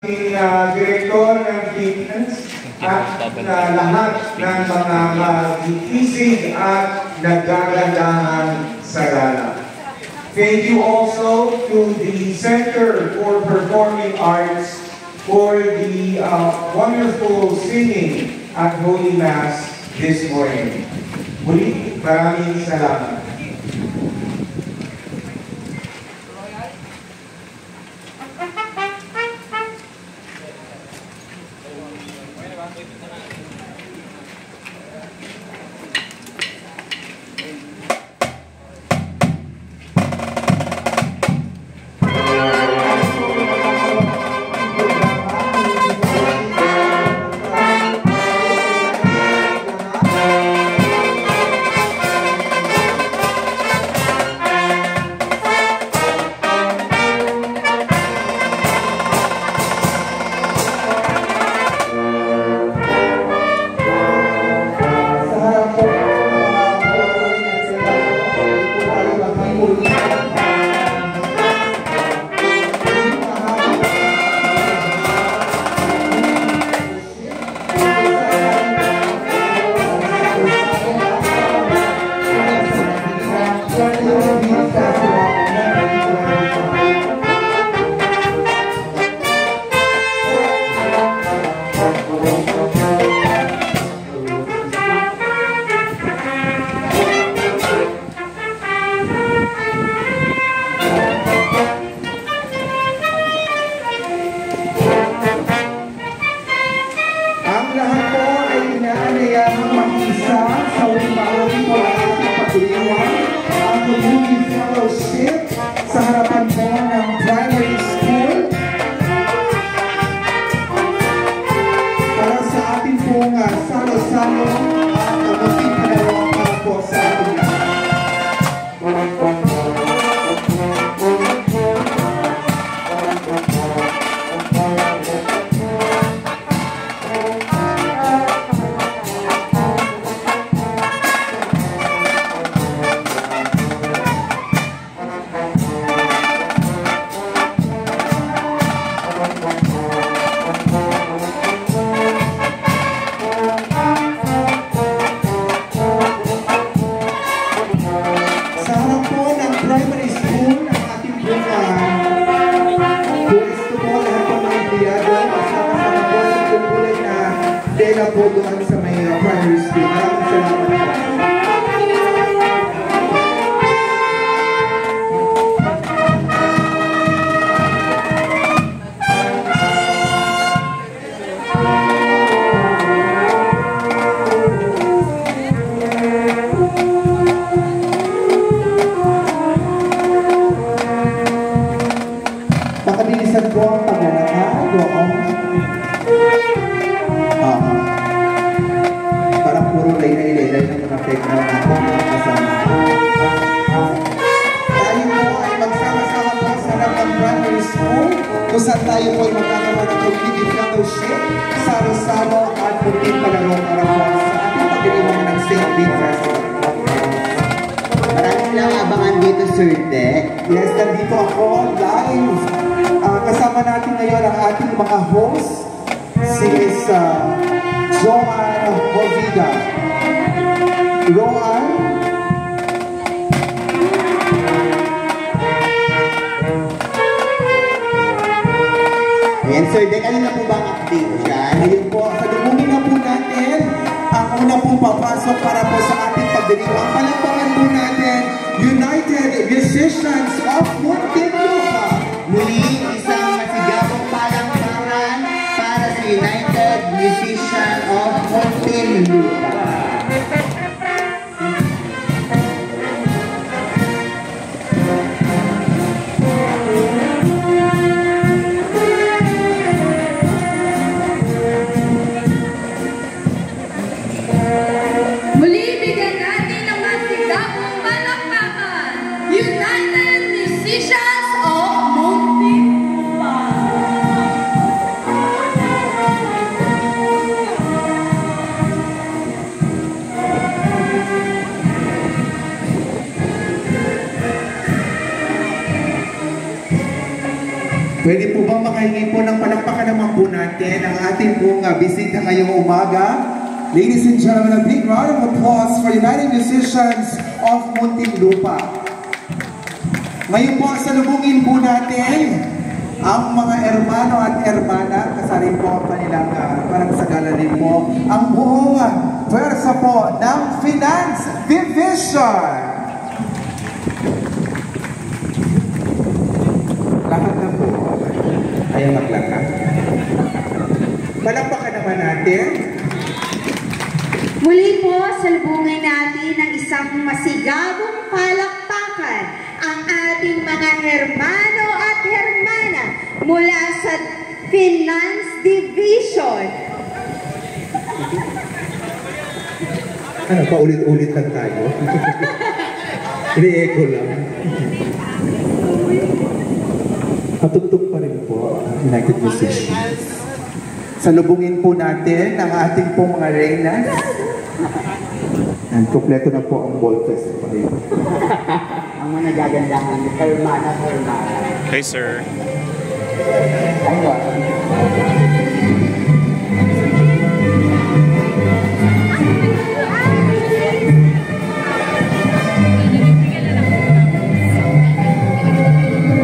Direktor ng fitness at lahat ng mga mag-isig at nagagandahan sa gala. Thank you also to the Center for Performing Arts for the wonderful singing at Holy Mass this morning. Muli, maraming salamat. Pwede po ba pahingi po ng palakpakan naman po natin ang ating pong bisita ngayong umaga. Ladies and gentlemen, a big round of applause for United Musicians of Muntinlupa. Ngayon po, salubungin po natin ang mga hermano at hermana, kasali po ang kanilang parang sagala rin po, ang buong pwersa po ng Finance Division. Lahat na po. Ayaw maglakad. Palakpakan naman natin. Muli po, salubungin natin ng isang masigabong palakpakan ang ating mga hermano at hermana mula sa Finance Division. Ano, paulit-ulit lang tayo? Re-echo lang. Patugtog pa rin po ang United Musicians. Salubungin po natin ang ating pong mga reynas. And kompleto na po ang ball fest pa rin. Ang mga nagagandahan, hermana. Hey, sir. Ayun.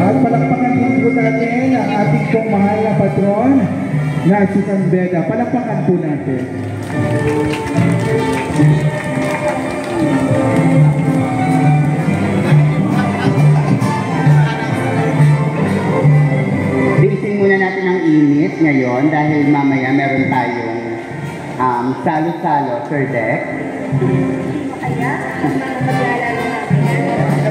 At palakpakan din po natin ang ating pong mahal na patron na si San Beda. Palakpakan po natin. Biisin muna natin ang init ngayon dahil mamaya meron tayong salo-salo, Sir Dek. Kaya, ang mga maglalaro namin.